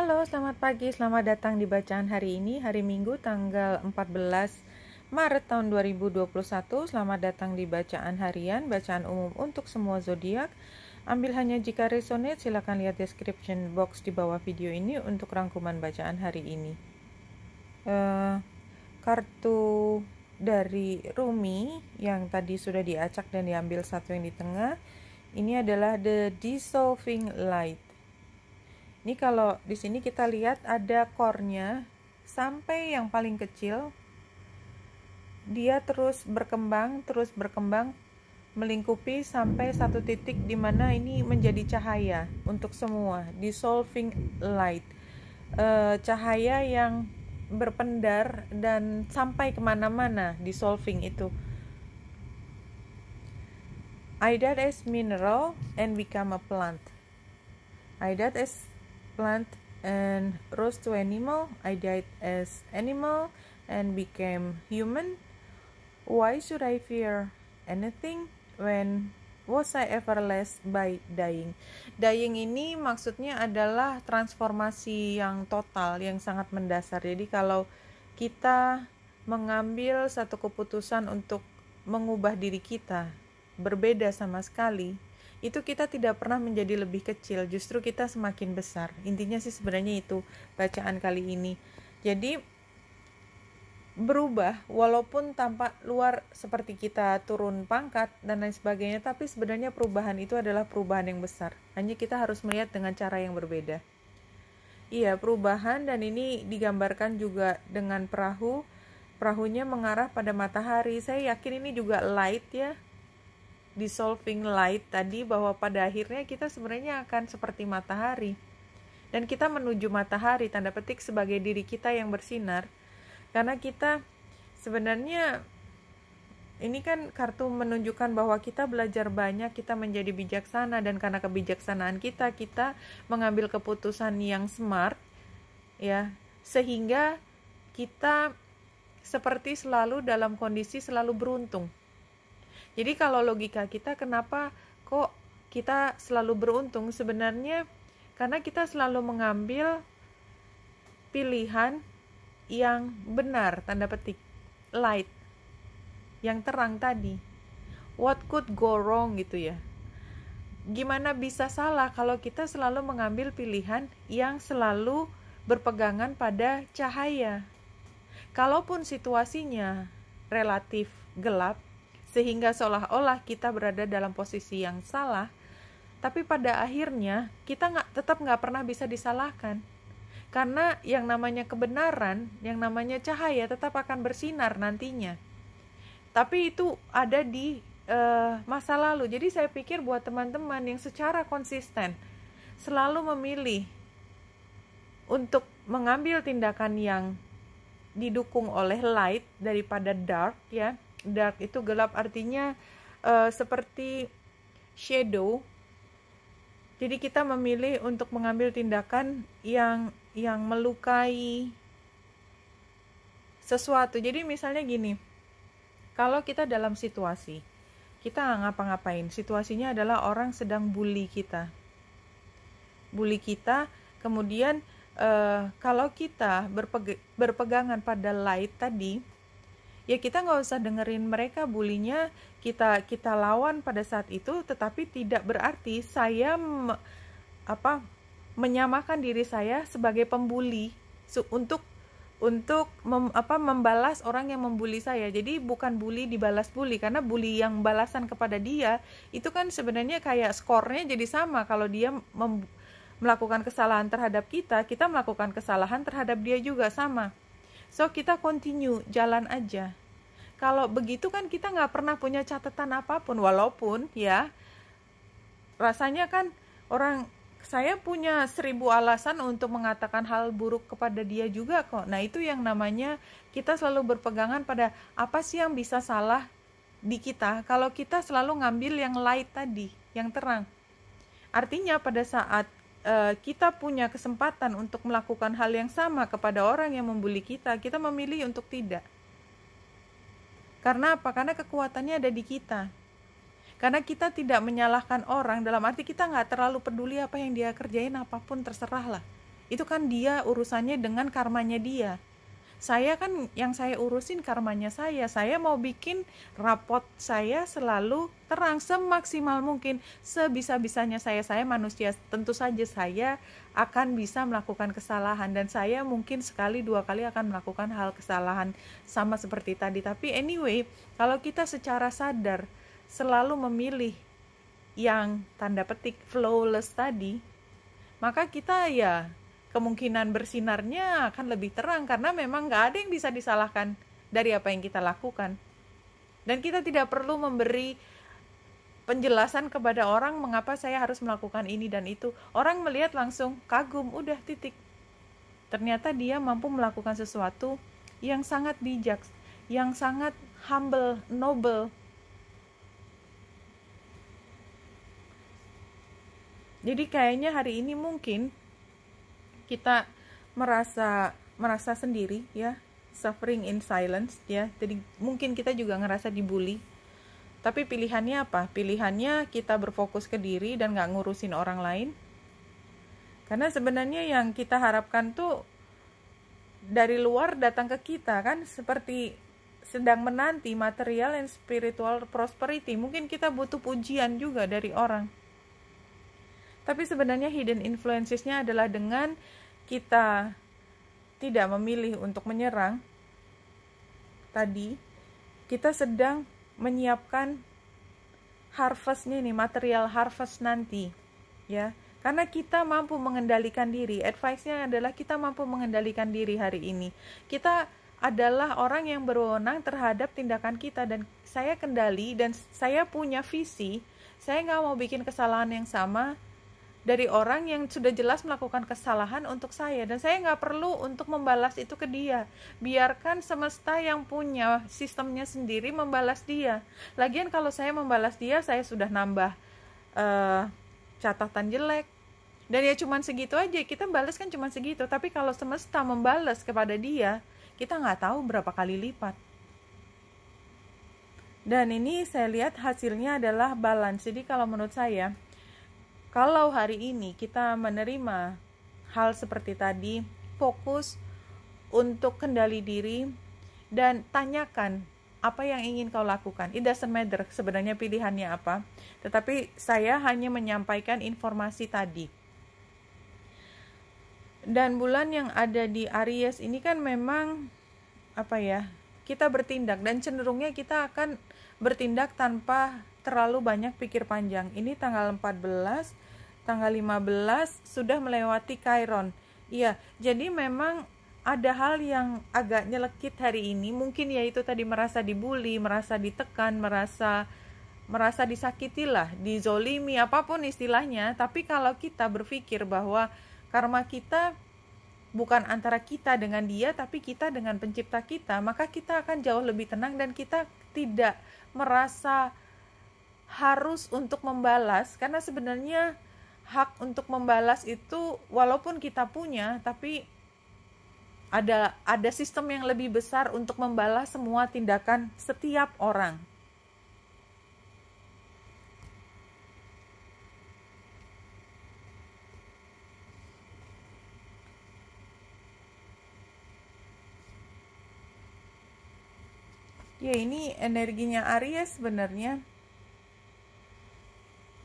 Halo, selamat pagi, selamat datang di bacaan hari ini, hari Minggu tanggal 14 Maret tahun 2021. Selamat datang di bacaan harian, bacaan umum untuk semua zodiak. Ambil hanya jika resonate, silakan lihat description box di bawah video ini untuk rangkuman bacaan hari ini. Kartu dari Rumi yang tadi sudah diacak dan diambil satu yang di tengah, ini adalah The Dissolving Light. Ini kalau di sini kita lihat ada core-nya sampai yang paling kecil. Dia terus berkembang melingkupi sampai satu titik di mana ini menjadi cahaya untuk semua, dissolving light. Cahaya yang berpendar dan sampai kemana-mana, dissolving itu. I died as mineral and become a plant. I died as plant and rose to animal. I died as animal and became human. Why should I fear anything when was I ever less by dying? Dying ini maksudnya adalah transformasi yang total, yang sangat mendasar. Jadi kalau kita mengambil satu keputusan untuk mengubah diri kita berbeda sama sekali, itu kita tidak pernah menjadi lebih kecil, justru kita semakin besar. Intinya sih sebenarnya itu bacaan kali ini. Jadi berubah walaupun tampak luar seperti kita turun pangkat dan lain sebagainya, tapi sebenarnya perubahan itu adalah perubahan yang besar. Hanya kita harus melihat dengan cara yang berbeda. Iya, perubahan, dan ini digambarkan juga dengan perahunya mengarah pada matahari. Saya yakin ini juga light ya, dissolving light tadi, bahwa pada akhirnya kita sebenarnya akan seperti matahari dan kita menuju matahari, tanda petik, sebagai diri kita yang bersinar. Karena kita sebenarnya, ini kan kartu menunjukkan bahwa kita belajar banyak, kita menjadi bijaksana, dan karena kebijaksanaan kita mengambil keputusan yang smart ya, sehingga kita seperti selalu dalam kondisi selalu beruntung. Jadi kalau logika kita, kenapa kok kita selalu beruntung? Sebenarnya karena kita selalu mengambil pilihan yang benar, tanda petik, light, yang terang tadi. What could go wrong gitu ya. Gimana bisa salah kalau kita selalu mengambil pilihan yang selalu berpegangan pada cahaya. Kalaupun situasinya relatif gelap, sehingga seolah-olah kita berada dalam posisi yang salah, tapi pada akhirnya kita tetap nggak pernah bisa disalahkan. Karena yang namanya kebenaran, yang namanya cahaya tetap akan bersinar nantinya. Tapi itu ada di masa lalu. Jadi saya pikir buat teman-teman yang secara konsisten selalu memilih untuk mengambil tindakan yang didukung oleh light daripada dark ya. Dark itu gelap, artinya seperti shadow. Jadi kita memilih untuk mengambil tindakan yang melukai sesuatu. Jadi misalnya gini, kalau kita dalam situasi, kita nggak ngapa-ngapain, situasinya adalah orang sedang bully kita, kemudian kalau kita berpegangan pada light tadi, ya kita nggak usah dengerin mereka bulinya, kita lawan pada saat itu. Tetapi tidak berarti saya menyamakan diri saya sebagai pembuli untuk membalas orang yang membuli saya. Jadi bukan bully dibalas bully, karena bully yang balasan kepada dia itu kan sebenarnya kayak skornya jadi sama. Kalau dia melakukan kesalahan terhadap kita melakukan kesalahan terhadap dia juga sama. So kita continue, jalan aja. Kalau begitu kan kita nggak pernah punya catatan apapun. Walaupun ya rasanya kan saya punya 1000 alasan untuk mengatakan hal buruk kepada dia juga kok. Nah itu yang namanya kita selalu berpegangan pada apa sih yang bisa salah di kita kalau kita selalu ngambil yang light tadi, yang terang. Artinya pada saat kita punya kesempatan untuk melakukan hal yang sama kepada orang yang membuli kita memilih untuk tidak. Karena apa? Karena kekuatannya ada di kita. Karena kita tidak menyalahkan orang, dalam arti kita nggak terlalu peduli apa yang dia kerjain, apapun terserah lah. Itu kan dia urusannya dengan karmanya dia. Saya kan yang saya urusin karmanya saya mau bikin rapot saya selalu terang semaksimal mungkin, sebisa-bisanya saya manusia, tentu saja saya akan bisa melakukan kesalahan, dan saya mungkin sekali dua kali akan melakukan hal kesalahan sama seperti tadi. Tapi anyway, kalau kita secara sadar selalu memilih yang tanda petik flawless tadi, maka kita ya kemungkinan bersinarnya akan lebih terang, karena memang gak ada yang bisa disalahkan dari apa yang kita lakukan. Dan kita tidak perlu memberi penjelasan kepada orang mengapa saya harus melakukan ini dan itu. Orang melihat langsung kagum, udah titik. Ternyata dia mampu melakukan sesuatu yang sangat bijak, yang sangat humble, noble. Jadi kayaknya hari ini mungkin kita merasa sendiri ya, suffering in silence ya. Jadi mungkin kita juga ngerasa dibully. Tapi pilihannya apa? Pilihannya kita berfokus ke diri dan gak ngurusin orang lain. Karena sebenarnya yang kita harapkan tuh dari luar datang ke kita kan, seperti sedang menanti material and spiritual prosperity. Mungkin kita butuh pujian juga dari orang. Tapi sebenarnya hidden influences-nya adalah dengan kita tidak memilih untuk menyerang tadi, kita sedang menyiapkan harvest-nya nih, material harvest nanti ya. Karena kita mampu mengendalikan diri. Advice-nya adalah kita mampu mengendalikan diri hari ini. Kita adalah orang yang berwenang terhadap tindakan kita, dan saya kendali dan saya punya visi. Saya gak mau bikin kesalahan yang sama dari orang yang sudah jelas melakukan kesalahan untuk saya, dan saya nggak perlu untuk membalas itu ke dia. Biarkan semesta yang punya sistemnya sendiri membalas dia. Lagian kalau saya membalas dia, saya sudah nambah catatan jelek, dan ya cuman segitu aja. Kita balas kan cuman segitu. Tapi kalau semesta membalas kepada dia, kita nggak tahu berapa kali lipat. Dan ini saya lihat hasilnya adalah balance. Jadi kalau menurut saya, kalau hari ini kita menerima hal seperti tadi, fokus untuk kendali diri dan tanyakan apa yang ingin kau lakukan. It doesn't matter sebenarnya pilihannya apa, tetapi saya hanya menyampaikan informasi tadi. Dan bulan yang ada di Aries ini kan memang kita bertindak, dan cenderungnya kita akan bertindak tanpa terlalu banyak pikir panjang. Ini tanggal 14, tanggal 15 sudah melewati Chiron. Iya, jadi memang ada hal yang agak nyelekit hari ini. Mungkin ya itu tadi, merasa dibully, merasa ditekan, merasa disakiti lah, dizolimi, apapun istilahnya. Tapi kalau kita berpikir bahwa karma kita bukan antara kita dengan dia, tapi kita dengan pencipta kita, maka kita akan jauh lebih tenang, dan kita tidak merasa harus untuk membalas. Karena sebenarnya hak untuk membalas itu walaupun kita punya, tapi ada sistem yang lebih besar untuk membalas semua tindakan setiap orang. Ya, ini energinya Aries sebenarnya.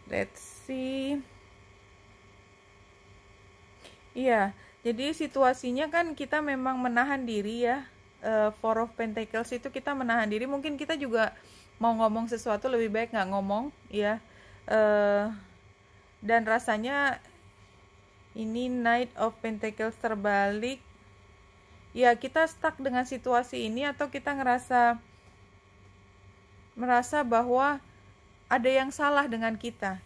Let's see. Iya, jadi situasinya kan kita memang menahan diri ya. Four of Pentacles itu kita menahan diri. Mungkin kita juga mau ngomong sesuatu, lebih baik nggak ngomong ya. Dan rasanya ini Knight of Pentacles terbalik. Ya, kita stuck dengan situasi ini, atau kita merasa bahwa ada yang salah dengan kita.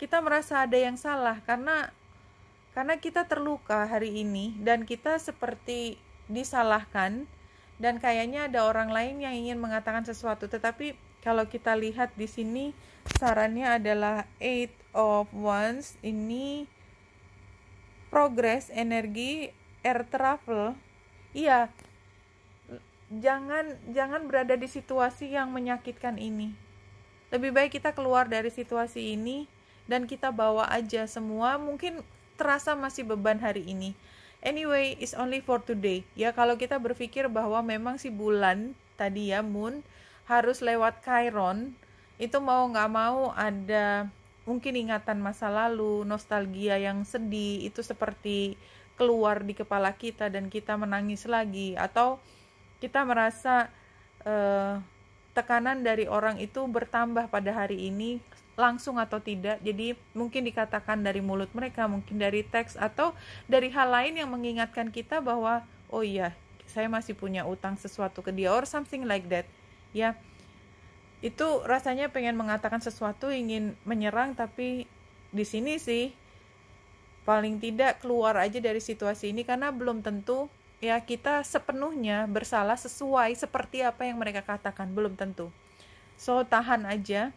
Kita merasa ada yang salah karena kita terluka hari ini, dan kita seperti disalahkan, dan kayaknya ada orang lain yang ingin mengatakan sesuatu. Tetapi kalau kita lihat di sini, sarannya adalah Eight of Wands. Ini progress, energi, air travel. Iya, jangan berada di situasi yang menyakitkan ini. Lebih baik kita keluar dari situasi ini dan kita bawa aja semua. Mungkin terasa masih beban hari ini. Anyway, it's only for today. Ya, kalau kita berpikir bahwa memang si bulan tadi ya, moon, harus lewat Chiron, itu mau nggak mau ada mungkin ingatan masa lalu, nostalgia yang sedih, itu seperti keluar di kepala kita dan kita menangis lagi. Atau kita merasa tekanan dari orang itu bertambah pada hari ini, langsung atau tidak. Jadi mungkin dikatakan dari mulut mereka, mungkin dari teks, atau dari hal lain yang mengingatkan kita bahwa oh iya, saya masih punya utang sesuatu ke dia, or something like that. Ya, itu rasanya pengen mengatakan sesuatu, ingin menyerang, tapi di sini sih paling tidak keluar aja dari situasi ini, karena belum tentu ya kita sepenuhnya bersalah sesuai seperti apa yang mereka katakan, belum tentu. So tahan aja,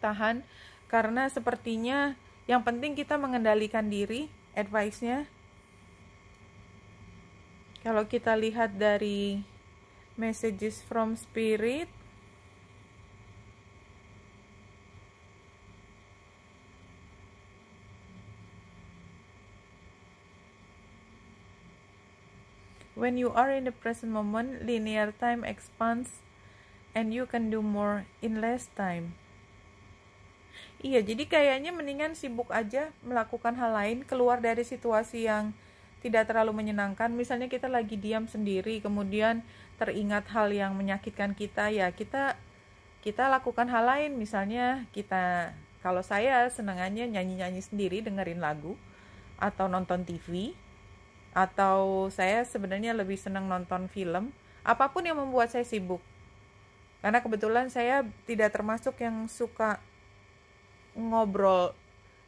tahan, karena sepertinya yang penting kita mengendalikan diri. Advice-nya, kalau kita lihat dari messages from spirit, when you are in the present moment, linear time expands and you can do more in less time. Iya, jadi kayaknya mendingan sibuk aja melakukan hal lain, keluar dari situasi yang tidak terlalu menyenangkan. Misalnya kita lagi diam sendiri, kemudian teringat hal yang menyakitkan kita, ya kita lakukan hal lain. Misalnya kalau saya senangannya nyanyi-nyanyi sendiri, dengerin lagu, atau nonton TV, atau saya sebenarnya lebih senang nonton film. Apapun yang membuat saya sibuk. Karena kebetulan saya tidak termasuk yang suka ngobrol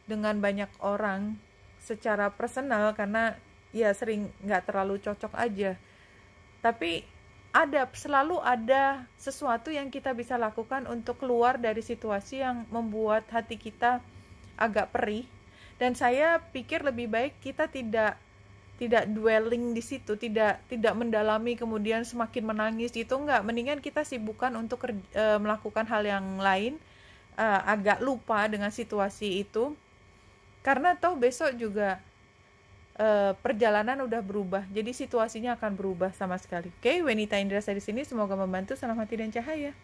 dengan banyak orang secara personal, karena ya sering nggak terlalu cocok aja. Tapi selalu ada sesuatu yang kita bisa lakukan untuk keluar dari situasi yang membuat hati kita agak perih. Dan saya pikir lebih baik kita tidak dwelling di situ, tidak mendalami kemudian semakin menangis, itu enggak. Mendingan kita sibukkan untuk melakukan hal yang lain, agak lupa dengan situasi itu, karena toh besok juga perjalanan udah berubah, jadi situasinya akan berubah sama sekali. Oke, Wenita Indra di sini, semoga membantu. Salam hati dan cahaya.